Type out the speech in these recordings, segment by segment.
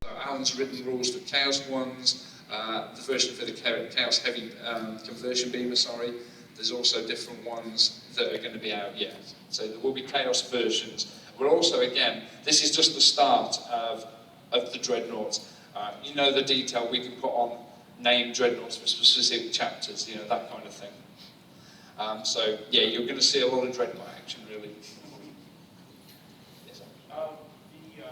So Alan's written rules for Chaos ones, the version for the Chaos Heavy Conversion Beamer, sorry. There's also different ones that are going to be out yet. So there will be Chaos versions. But also, again, this is just the start of the Dreadnoughts. You know the detail we can put on named Dreadnoughts for specific chapters, you know, that kind of thing. So, yeah, you're going to see a lot of Dreadnought action, really. Yes, when you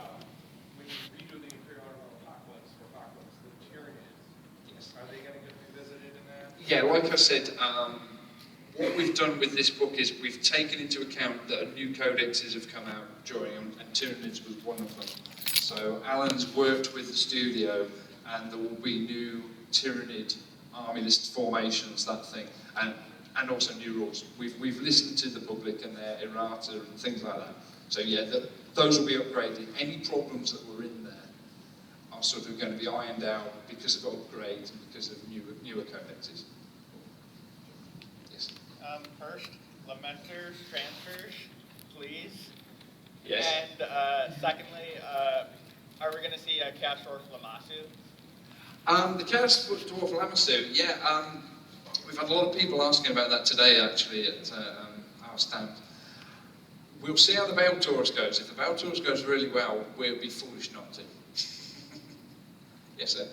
redo the Imperial Armor Apocalypse, the Tyranids, yes. Are they going to get revisited in that? Yeah, like I said, what we've done with this book is we've taken into account that new codexes have come out during, and Tyranids was one of them. So Alan's worked with the studio, and there will be new Tyranid army list formations, that thing, and also new rules. We've listened to the public and their errata and things like that. So yeah, those will be upgraded. Any problems that were in there are sort of going to be ironed out because of upgrades and because of newer codexes. Yes. First, lamenters, transfers, please. Yes. And secondly, are we going to see a Chaos Dwarf Lamassu? The Chaos Dwarf Lamassu, yeah. We've had a lot of people asking about that today, actually, at our stand. We'll see how the Baltaurus goes. If the Baltaurus goes really well, we'll be foolish not to. Yes, sir.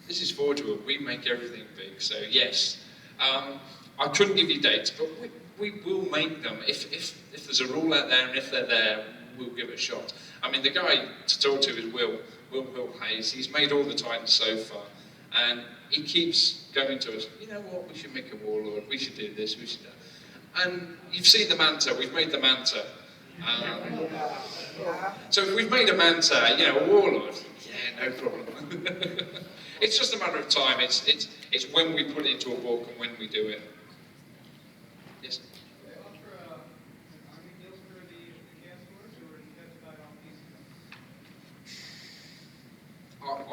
This is Forgeworld. We make everything big, so yes. I couldn't give you dates, but we will make them. If there's a rule out there and if they're there, we'll give it a shot. I mean, the guy to talk to is Will Hayes. He's made all the Titans so far, and he keeps going to us, you know what, we should make a Warlord, we should do this, we should do that. And you've seen the Manta, we've made the Manta. So if we've made a Manta, you know, a Warlord, yeah, no problem. It's just a matter of time. It's when we put it into a book and when we do it. Yes.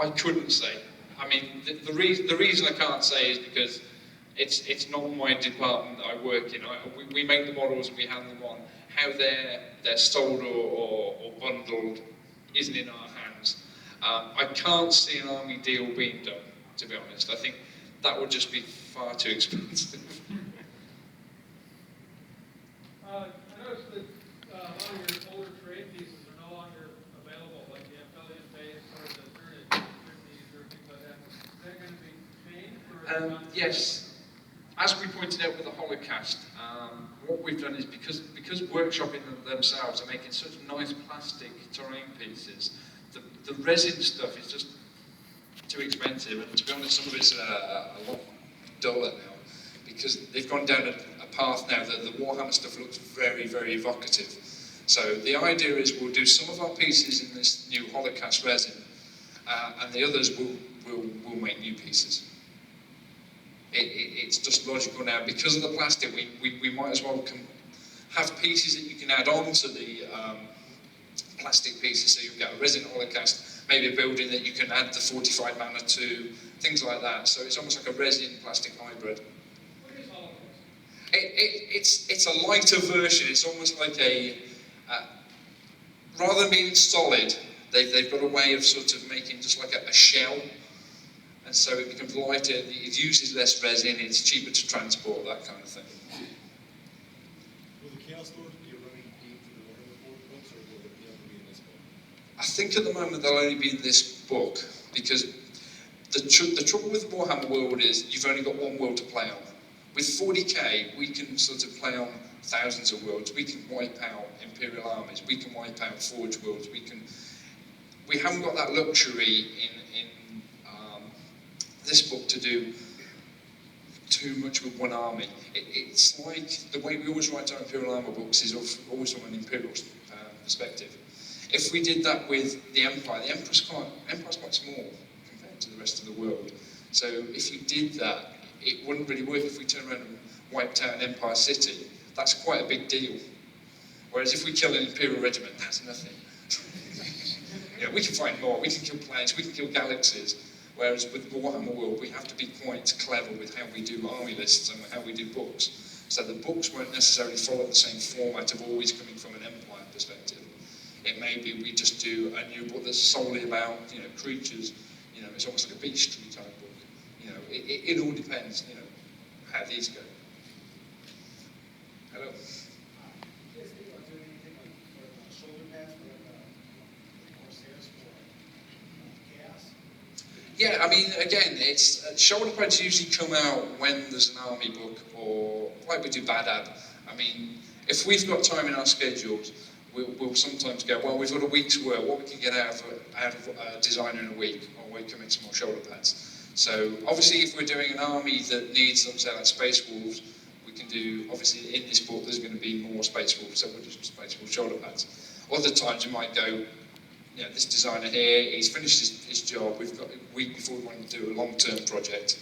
I couldn't say. I mean, the reason I can't say is because it's not my department that I work in. We make the models and we hand them on. How they're sold or bundled isn't in our hands. I can't see an army deal being done, to be honest. I think that would just be far too expensive. I noticed that a lot of your older trade pieces are no longer available, like the Aphelion base or the Tyranid or things like that. Is that going to be changed? Yes. As we pointed out with the Holocast, what we've done is because workshopping themselves are making such nice plastic terrain pieces, the resin stuff is just too expensive, and to be honest, some of it's a lot duller now, because they've gone down a path now that the Warhammer stuff looks very, very evocative. So the idea is we'll do some of our pieces in this new Holocast resin, and the others will make new pieces. It's just logical now, because of the plastic, we might as well have pieces that you can add on to the plastic pieces, so you've got a resin Holocast, maybe a building that you can add the fortified mana to, things like that. So it's almost like a resin plastic hybrid. What is Holocast? It's a lighter version. It's almost like rather than being solid, they've got a way of sort of making just like a shell, and so it becomes lighter. It uses less resin. It's cheaper to transport, that kind of thing. Will the Chaos Lord be running into the Warhammer books, or will it be able to be in this book? I think at the moment they'll only be in this book, because the trouble with Warhammer World is you've only got one world to play on. With 40k, we can sort of play on thousands of worlds. We can wipe out Imperial armies. We can wipe out Forge worlds. We haven't got that luxury in this book to do too much with one army. It's like the way we always write our Imperial armor books is always from an Imperial perspective. If we did that with the Empire, the Empire's quite small compared to the rest of the world. So if you did that, it wouldn't really work if we turned around and wiped out an Empire city. That's quite a big deal. Whereas if we kill an Imperial regiment, that's nothing. You know, we can fight more, we can kill planets, we can kill galaxies, Whereas with Warhammer World, we have to be quite clever with how we do army lists and how we do books. So the books won't necessarily follow the same format of always coming from an Empire perspective. It may be we just do a new book that's solely about, creatures. It's almost like a bestiary type book. It all depends, how these go. Hello. Yeah, I mean, again, it's shoulder pads usually come out when there's an army book, or like we do Badab. I mean, if we've got time in our schedules, we'll sometimes go, well, we've got a week's work, what we can get out of a designer in a week, or we can make some more shoulder pads. So obviously, if we're doing an army that needs, let's say, like Space Wolves, we can do, obviously in this book there's going to be more Space Wolves, so we'll do some Space Wolf shoulder pads. Other times we might go, this designer here, he's finished his job, we've got a week before we want to do a long-term project,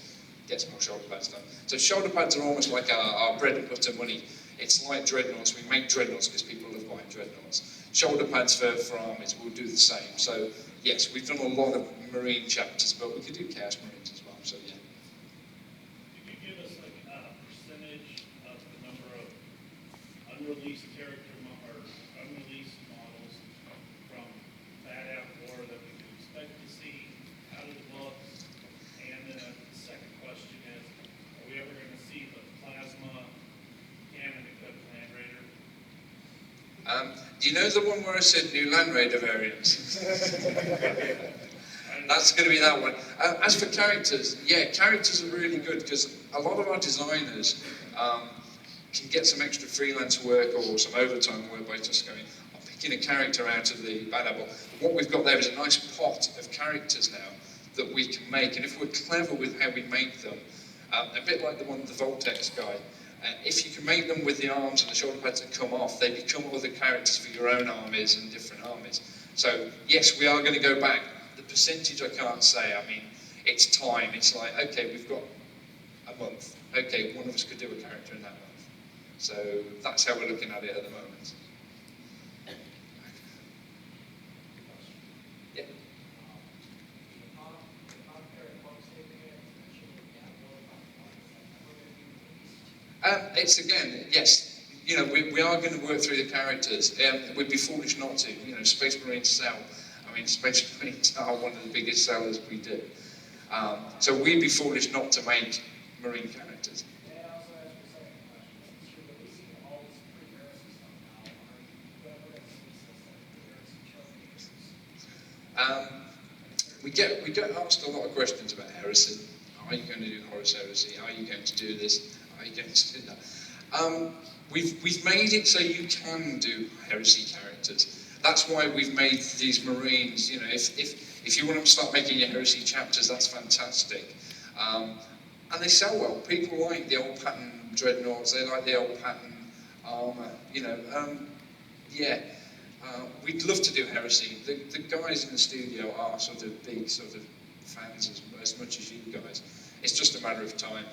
get some more shoulder pads done. So shoulder pads are almost like our bread and butter money. It's like dreadnoughts, we make dreadnoughts because people love buying dreadnoughts. Shoulder pads for armies, we'll do the same. So yes, we've done a lot of marine chapters, but we could do Chaos Marines as well, so yeah. Could you give us like a percentage of the number of unreleased or unreleased models from Badab War that we could expect to see out of the books? And then the second question is, are we ever going to see the plasma cannon equipped Land Raider? Do you know the one where I said new Land Raider variants? That's going to be that one. As for characters, yeah, characters are really good because a lot of our designers can get some extra freelance work or some overtime work by just going, I'm picking a character out of the Badab. What we've got there is a nice pot of characters now that we can make, and if we're clever with how we make them, a bit like the one, the Voltex guy, if you can make them with the arms and the shoulder pads that come off, they become other characters for your own armies and different armies. So yes, we are going to go back. The percentage I can't say. I mean, it's time. It's like, okay, we've got a month. Okay, one of us could do a character in that month. So that's how we're looking at it at the moment. Yeah. It's again, yes. We are going to work through the characters. We'd be foolish not to. Space Marines sell. I mean, Space Marines are one of the biggest sellers we do. So we'd be foolish not to make Marine characters. We get asked a lot of questions about heresy. Are you going to do Horus Heresy? Are you going to do this? Are you going to do that? We've made it so you can do heresy characters. That's why we've made these Marines. If you want to start making your heresy chapters, that's fantastic. And they sell well. People like the old pattern dreadnoughts. They like the old pattern armor. We'd love to do heresy. The guys in the studio are sort of big sort of fans as much as you guys. It's just a matter of time.